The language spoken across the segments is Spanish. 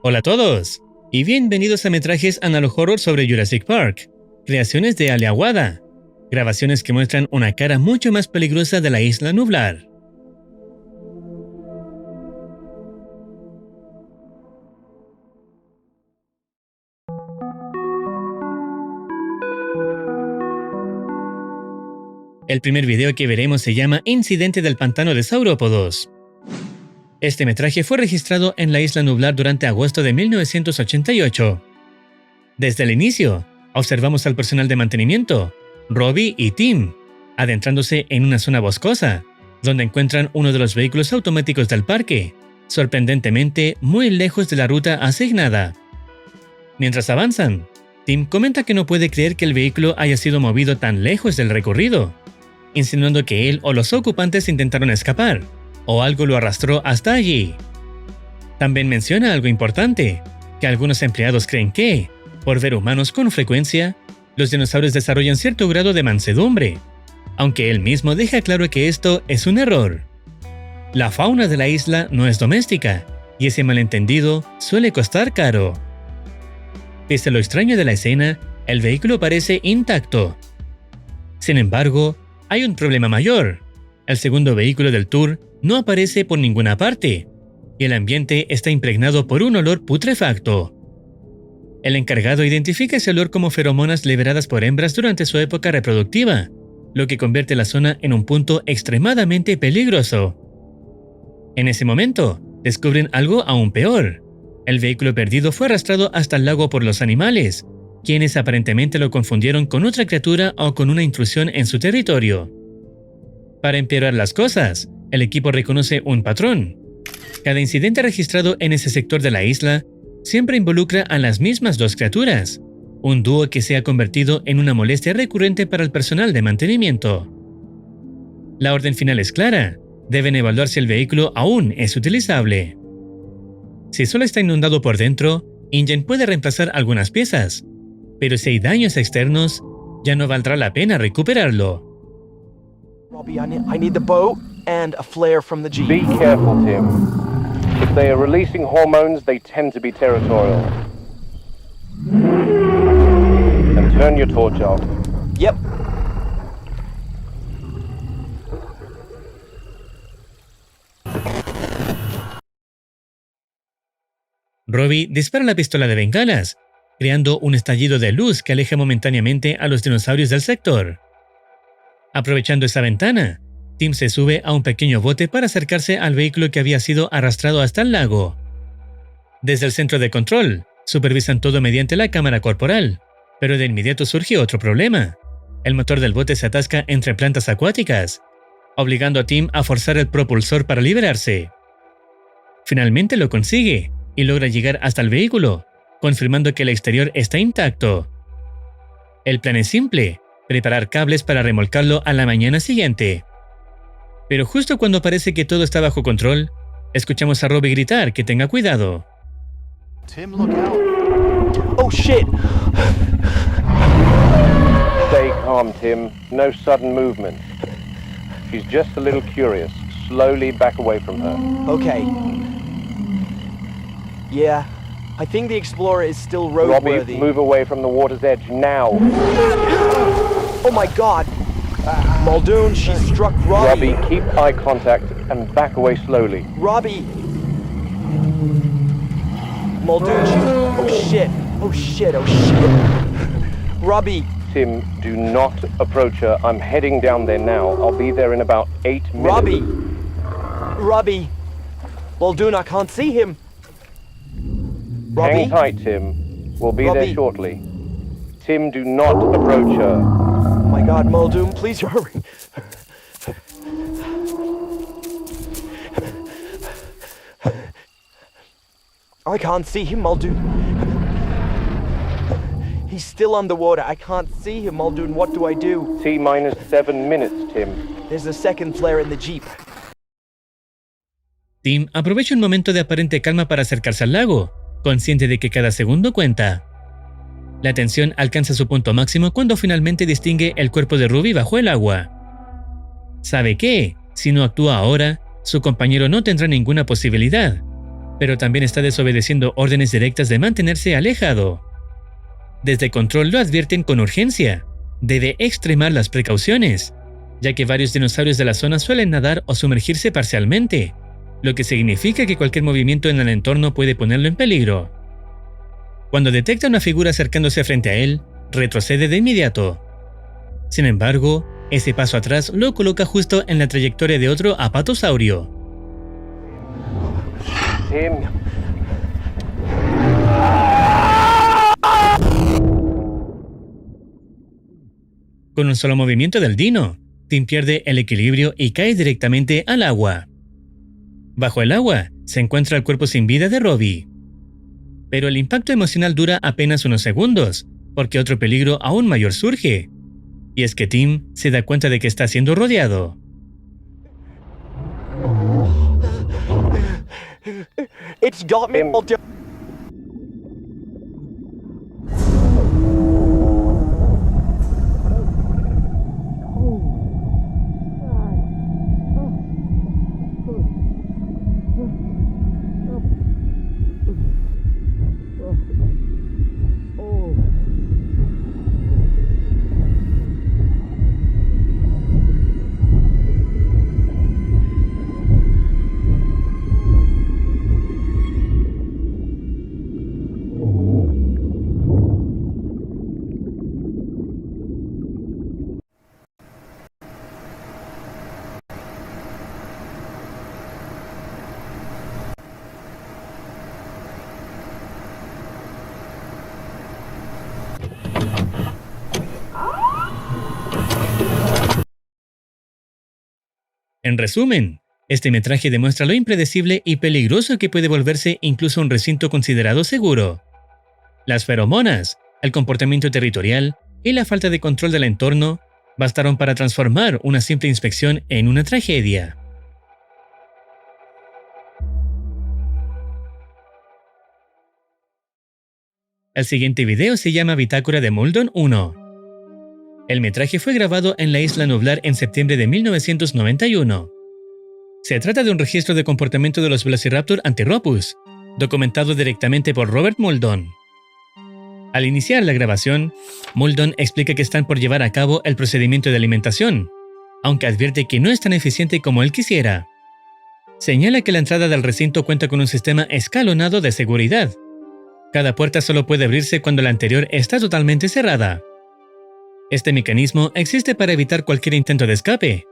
Hola a todos, y bienvenidos a Metrajes Analog Horror sobre Jurassic Park, creaciones de Ali Awada, grabaciones que muestran una cara mucho más peligrosa de la isla Nublar. El primer video que veremos se llama Incidente del Pantano de Saurópodos. Este metraje fue registrado en la isla Nublar durante agosto de 1988. Desde el inicio, observamos al personal de mantenimiento, Robbie y Tim, adentrándose en una zona boscosa, donde encuentran uno de los vehículos automáticos del parque, sorprendentemente muy lejos de la ruta asignada. Mientras avanzan, Tim comenta que no puede creer que el vehículo haya sido movido tan lejos del recorrido, insinuando que él o los ocupantes intentaron escapar, o algo lo arrastró hasta allí. También menciona algo importante, que algunos empleados creen que, por ver humanos con frecuencia, los dinosaurios desarrollan cierto grado de mansedumbre, aunque él mismo deja claro que esto es un error. La fauna de la isla no es doméstica, y ese malentendido suele costar caro. Pese a lo extraño de la escena, el vehículo parece intacto. Sin embargo, hay un problema mayor. El segundo vehículo del tour no aparece por ninguna parte, y el ambiente está impregnado por un olor putrefacto. El encargado identifica ese olor como feromonas liberadas por hembras durante su época reproductiva, lo que convierte la zona en un punto extremadamente peligroso. En ese momento, descubren algo aún peor. El vehículo perdido fue arrastrado hasta el lago por los animales, quienes aparentemente lo confundieron con otra criatura o con una intrusión en su territorio. Para empeorar las cosas, el equipo reconoce un patrón. Cada incidente registrado en ese sector de la isla siempre involucra a las mismas dos criaturas, un dúo que se ha convertido en una molestia recurrente para el personal de mantenimiento. La orden final es clara: deben evaluar si el vehículo aún es utilizable. Si solo está inundado por dentro, InGen puede reemplazar algunas piezas, pero si hay daños externos, ya no valdrá la pena recuperarlo. Robbie, I need the boat and a flare from the Jeep. Be careful, Tim. If they are releasing hormones, they tend to be territorial. And turn your torch off. Yep. Robbie dispara la pistola de bengalas, creando un estallido de luz que aleja momentáneamente a los dinosaurios del sector. Aprovechando esa ventana, Tim se sube a un pequeño bote para acercarse al vehículo que había sido arrastrado hasta el lago. Desde el centro de control, supervisan todo mediante la cámara corporal, pero de inmediato surge otro problema. El motor del bote se atasca entre plantas acuáticas, obligando a Tim a forzar el propulsor para liberarse. Finalmente lo consigue y logra llegar hasta el vehículo, confirmando que el exterior está intacto. El plan es simple: preparar cables para remolcarlo a la mañana siguiente. Pero justo cuando parece que todo está bajo control, escuchamos a Robbie gritar que tenga cuidado. Tim, look out. Oh shit! Stay calm, Tim. No sudden movement. She's just a little curious. Slowly back away from her. Okay. Yeah, I think the Explorer is still Robbie, roadworthy. move away from the water's edge now. Oh my god! Muldoon, she struck Robbie. Robbie, keep eye contact and back away slowly. Robbie! Muldoon, she... Oh shit! Oh shit! Oh shit! Robbie! Tim, do not approach her. I'm heading down there now. I'll be there in about 8 minutes. Robbie! Robbie! Muldoon, I can't see him! Robbie? Hang tight, Tim. We'll be Robbie. there shortly. Tim, do not approach her. Oh my god, Muldoon, please hurry. I can't see him, Muldoon. He's still underwater. I can't see him, Muldoon. What do I do? T-minus 7 minutes, Tim. There's a second flare in the Jeep. Tim aprovecha un momento de aparente calma para acercarse al lago, consciente de que cada segundo cuenta. La tensión alcanza su punto máximo cuando finalmente distingue el cuerpo de Ruby bajo el agua. Sabe que, si no actúa ahora, su compañero no tendrá ninguna posibilidad, pero también está desobedeciendo órdenes directas de mantenerse alejado. Desde Control lo advierten con urgencia. Debe extremar las precauciones, ya que varios dinosaurios de la zona suelen nadar o sumergirse parcialmente, lo que significa que cualquier movimiento en el entorno puede ponerlo en peligro. Cuando detecta una figura acercándose frente a él, retrocede de inmediato. Sin embargo, ese paso atrás lo coloca justo en la trayectoria de otro apatosaurio. Tim. Con un solo movimiento del dino, Tim pierde el equilibrio y cae directamente al agua. Bajo el agua se encuentra el cuerpo sin vida de Robbie. Pero el impacto emocional dura apenas unos segundos, porque otro peligro aún mayor surge. Y es que Tim se da cuenta de que está siendo rodeado. It's got me all down. En resumen, este metraje demuestra lo impredecible y peligroso que puede volverse incluso un recinto considerado seguro. Las feromonas, el comportamiento territorial y la falta de control del entorno bastaron para transformar una simple inspección en una tragedia. El siguiente video se llama Bitácora de Muldon 1. El metraje fue grabado en la isla Nublar en septiembre de 1991. Se trata de un registro de comportamiento de los Velociraptor Antiropus, documentado directamente por Robert Muldon. Al iniciar la grabación, Muldon explica que están por llevar a cabo el procedimiento de alimentación, aunque advierte que no es tan eficiente como él quisiera. Señala que la entrada del recinto cuenta con un sistema escalonado de seguridad. Cada puerta solo puede abrirse cuando la anterior está totalmente cerrada. Este mecanismo existe para evitar cualquier intento de escape,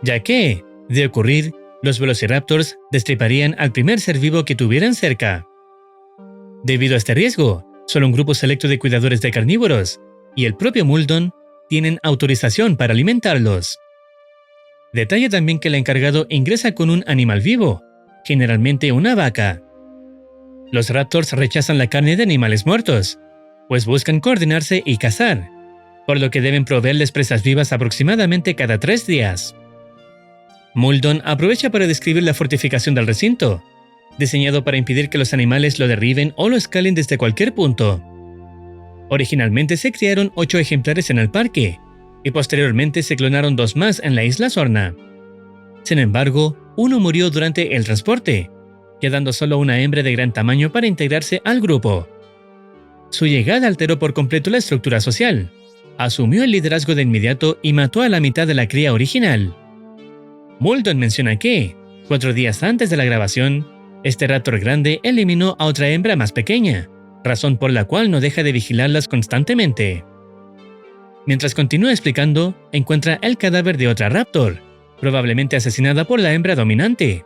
ya que, de ocurrir, los Velociraptors destriparían al primer ser vivo que tuvieran cerca. Debido a este riesgo, solo un grupo selecto de cuidadores de carnívoros y el propio Muldon tienen autorización para alimentarlos. Detalla también que el encargado ingresa con un animal vivo, generalmente una vaca. Los Raptors rechazan la carne de animales muertos, pues buscan coordinarse y cazar, por lo que deben proveerles presas vivas aproximadamente cada 3 días. Muldon aprovecha para describir la fortificación del recinto, diseñado para impedir que los animales lo derriben o lo escalen desde cualquier punto. Originalmente se criaron 8 ejemplares en el parque, y posteriormente se clonaron 2 más en la isla Sorna. Sin embargo, uno murió durante el transporte, quedando solo una hembra de gran tamaño para integrarse al grupo. Su llegada alteró por completo la estructura social. Asumió el liderazgo de inmediato y mató a la mitad de la cría original. Muldon menciona que, 4 días antes de la grabación, este raptor grande eliminó a otra hembra más pequeña, razón por la cual no deja de vigilarlas constantemente. Mientras continúa explicando, encuentra el cadáver de otra raptor, probablemente asesinada por la hembra dominante,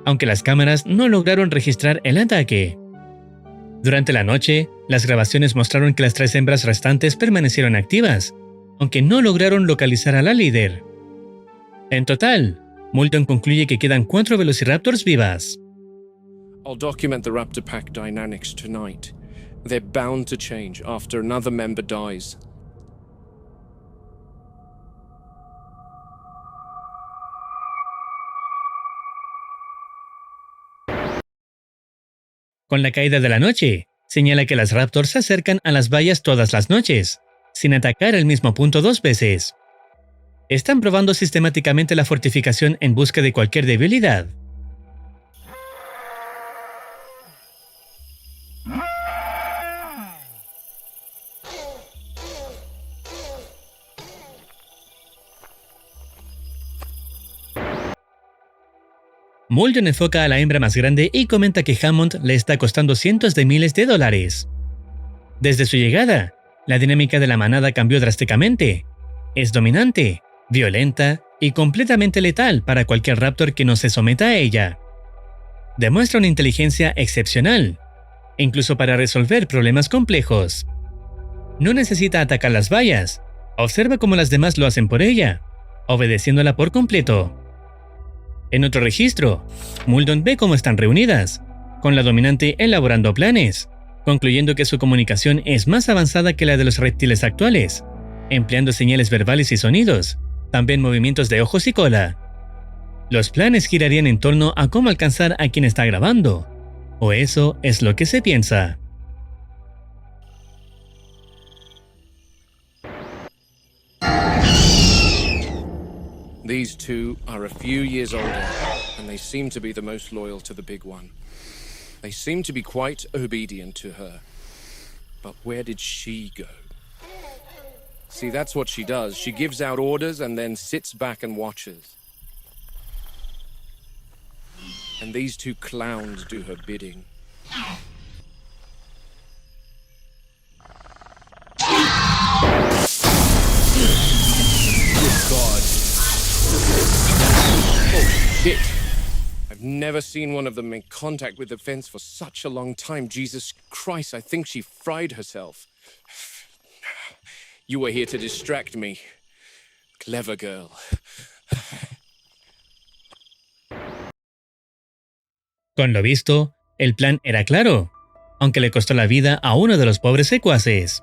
aunque las cámaras no lograron registrar el ataque. Durante la noche, las grabaciones mostraron que las 3 hembras restantes permanecieron activas, aunque no lograron localizar a la líder. En total, Muldon concluye que quedan 4 Velociraptors vivas. I'll document the raptor pack dynamics tonight. They're bound to change after another member dies. Con la caída de la noche, señala que las Raptors se acercan a las vallas todas las noches, sin atacar el mismo punto 2 veces. Están probando sistemáticamente la fortificación en busca de cualquier debilidad. Muldoon enfoca a la hembra más grande y comenta que Hammond le está costando cientos de miles de dólares. Desde su llegada, la dinámica de la manada cambió drásticamente. Es dominante, violenta y completamente letal para cualquier raptor que no se someta a ella. Demuestra una inteligencia excepcional, incluso para resolver problemas complejos. No necesita atacar las vallas, observa cómo las demás lo hacen por ella, obedeciéndola por completo. En otro registro, Muldoon ve cómo están reunidas, con la dominante elaborando planes, concluyendo que su comunicación es más avanzada que la de los reptiles actuales, empleando señales verbales y sonidos, también movimientos de ojos y cola. Los planes girarían en torno a cómo alcanzar a quien está grabando, o eso es lo que se piensa. These two are a few years older, and they seem to be the most loyal to the big one. They seem to be quite obedient to her. But where did she go? See, that's what she does. She gives out orders and then sits back and watches. And these two clowns do her bidding. Good God. Oh, shit. I've never seen one of them make contact with the fence for such a long time. Jesus Christ, I think she fried herself. You were here to distract me. Clever girl. Con lo visto, el plan era claro, aunque le costó la vida a uno de los pobres secuaces.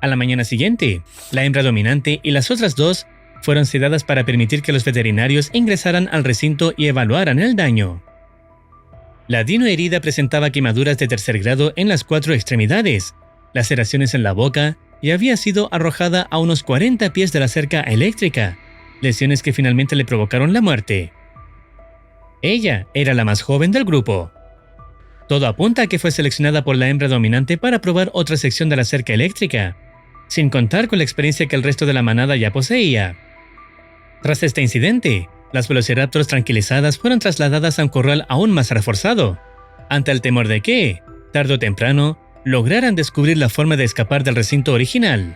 A la mañana siguiente, la hembra dominante y las otras dos fueron sedadas para permitir que los veterinarios ingresaran al recinto y evaluaran el daño. La dino herida presentaba quemaduras de tercer grado en las 4 extremidades, laceraciones en la boca y había sido arrojada a unos 40 pies de la cerca eléctrica, lesiones que finalmente le provocaron la muerte. Ella era la más joven del grupo. Todo apunta a que fue seleccionada por la hembra dominante para probar otra sección de la cerca eléctrica, sin contar con la experiencia que el resto de la manada ya poseía. Tras este incidente, las velociraptors tranquilizadas fueron trasladadas a un corral aún más reforzado, ante el temor de que, tarde o temprano, lograran descubrir la forma de escapar del recinto original.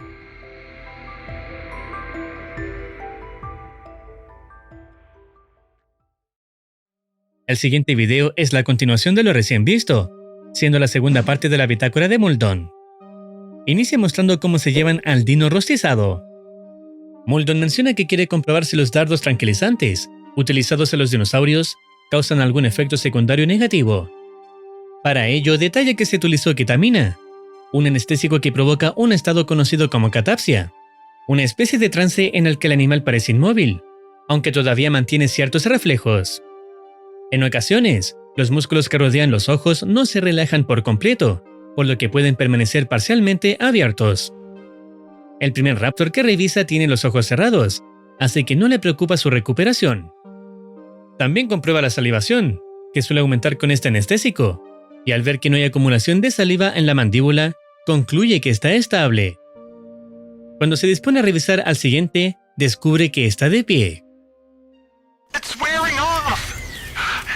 El siguiente video es la continuación de lo recién visto, siendo la segunda parte de la bitácora de Muldoon. Inicia mostrando cómo se llevan al dino rostizado. Muldoon menciona que quiere comprobar si los dardos tranquilizantes, utilizados en los dinosaurios, causan algún efecto secundario negativo. Para ello, detalla que se utilizó ketamina, un anestésico que provoca un estado conocido como catapsia, una especie de trance en el que el animal parece inmóvil, aunque todavía mantiene ciertos reflejos. En ocasiones, los músculos que rodean los ojos no se relajan por completo, por lo que pueden permanecer parcialmente abiertos. El primer raptor que revisa tiene los ojos cerrados, así que no le preocupa su recuperación. También comprueba la salivación, que suele aumentar con este anestésico, y al ver que no hay acumulación de saliva en la mandíbula, concluye que está estable. Cuando se dispone a revisar al siguiente, descubre que está de pie. It's wearing off!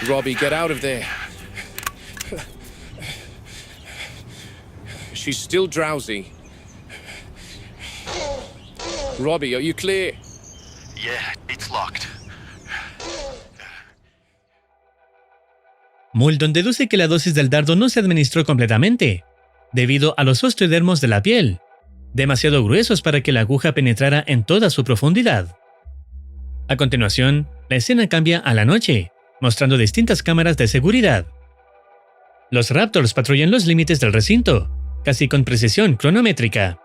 Robbie, get out of there. She's still drowsy. Robbie, are you clear? Yeah, it's locked. Muldoon deduce que la dosis del dardo no se administró completamente, debido a los osteodermos de la piel, demasiado gruesos para que la aguja penetrara en toda su profundidad. A continuación, la escena cambia a la noche, mostrando distintas cámaras de seguridad. Los raptors patrullan los límites del recinto, casi con precisión cronométrica.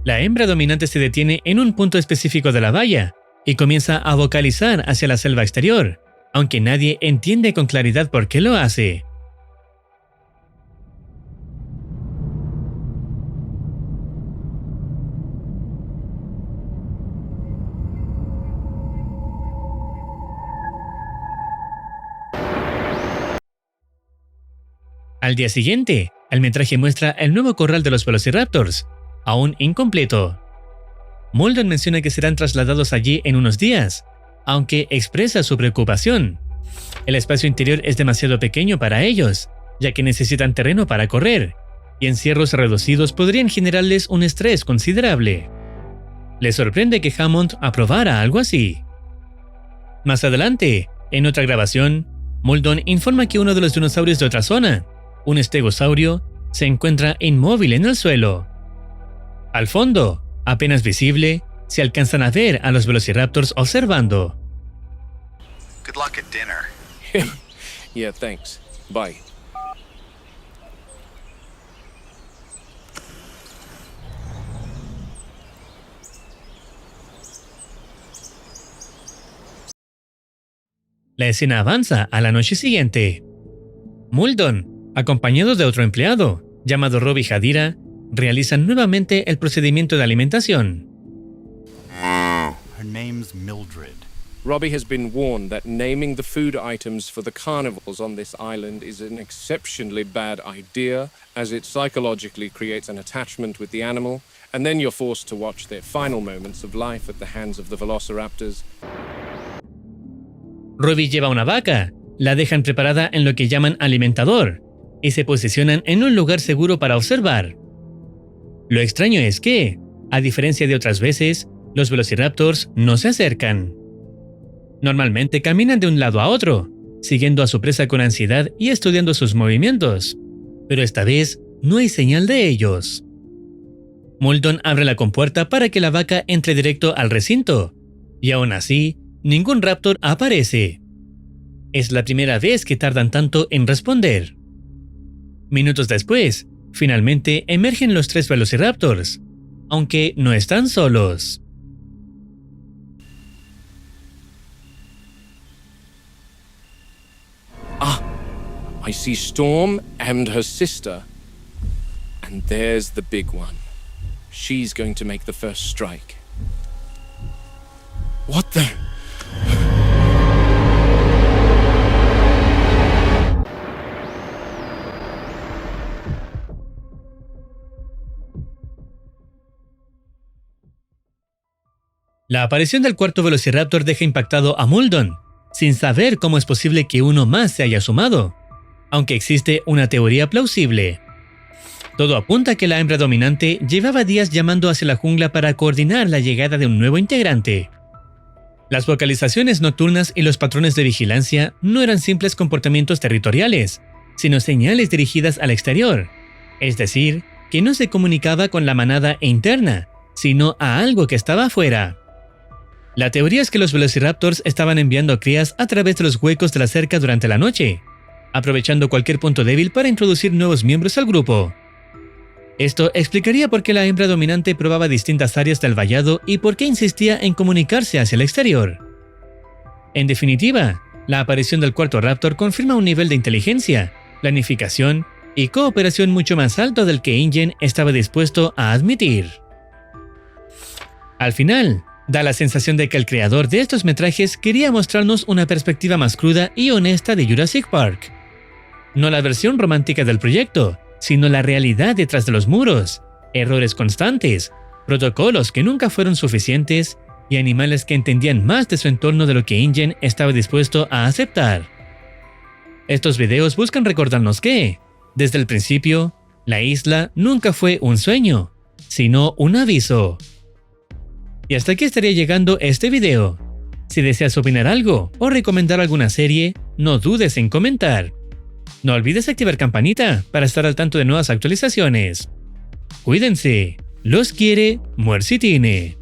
La hembra dominante se detiene en un punto específico de la valla y comienza a vocalizar hacia la selva exterior, aunque nadie entiende con claridad por qué lo hace. Al día siguiente, el metraje muestra el nuevo corral de los Velociraptors, aún incompleto. Muldoon menciona que serán trasladados allí en unos días, aunque expresa su preocupación. El espacio interior es demasiado pequeño para ellos, ya que necesitan terreno para correr, y encierros reducidos podrían generarles un estrés considerable. Le sorprende que Hammond aprobara algo así. Más adelante, en otra grabación, Muldoon informa que uno de los dinosaurios de otra zona, un estegosaurio, se encuentra inmóvil en el suelo. Al fondo, apenas visible, se alcanzan a ver a los Velociraptors observando. Good luck at dinner. Yeah, thanks. Bye. La escena avanza a la noche siguiente. Muldoon, acompañado de otro empleado, llamado Robbie Hadira, realizan nuevamente el procedimiento de alimentación. Her name's Mildred. Robbie has been warned that naming the food items for the carnivores on this island is an exceptionally bad idea, as it psychologically creates an attachment with the animal, and then you're forced to watch their final moments of life at the hands of the Velociraptors. Robbie lleva una vaca, la dejan preparada en lo que llaman alimentador, y se posicionan en un lugar seguro para observar. Lo extraño es que, a diferencia de otras veces, los Velociraptors no se acercan. Normalmente caminan de un lado a otro, siguiendo a su presa con ansiedad y estudiando sus movimientos, pero esta vez no hay señal de ellos. Muldoon abre la compuerta para que la vaca entre directo al recinto, y aún así, ningún raptor aparece. Es la primera vez que tardan tanto en responder. Minutos después, finalmente emergen los 3 Velociraptors, aunque no están solos. I see Storm and her sister. And there's the big one. She's going to make the first strike. What the... La aparición del cuarto Velociraptor deja impactado a Muldoon, sin saber cómo es posible que uno más se haya sumado, aunque existe una teoría plausible. Todo apunta a que la hembra dominante llevaba días llamando hacia la jungla para coordinar la llegada de un nuevo integrante. Las vocalizaciones nocturnas y los patrones de vigilancia no eran simples comportamientos territoriales, sino señales dirigidas al exterior, es decir, que no se comunicaba con la manada interna, sino a algo que estaba afuera. La teoría es que los Velociraptors estaban enviando crías a través de los huecos de la cerca durante la noche, aprovechando cualquier punto débil para introducir nuevos miembros al grupo. Esto explicaría por qué la hembra dominante probaba distintas áreas del vallado y por qué insistía en comunicarse hacia el exterior. En definitiva, la aparición del cuarto raptor confirma un nivel de inteligencia, planificación y cooperación mucho más alto del que InGen estaba dispuesto a admitir. Al final, da la sensación de que el creador de estos metrajes quería mostrarnos una perspectiva más cruda y honesta de Jurassic Park. No la versión romántica del proyecto, sino la realidad detrás de los muros, errores constantes, protocolos que nunca fueron suficientes y animales que entendían más de su entorno de lo que InGen estaba dispuesto a aceptar. Estos videos buscan recordarnos que, desde el principio, la isla nunca fue un sueño, sino un aviso. Y hasta aquí estaría llegando este video. Si deseas opinar algo o recomendar alguna serie, no dudes en comentar. No olvides activar campanita para estar al tanto de nuevas actualizaciones. Cuídense. Los quiere Muercitine.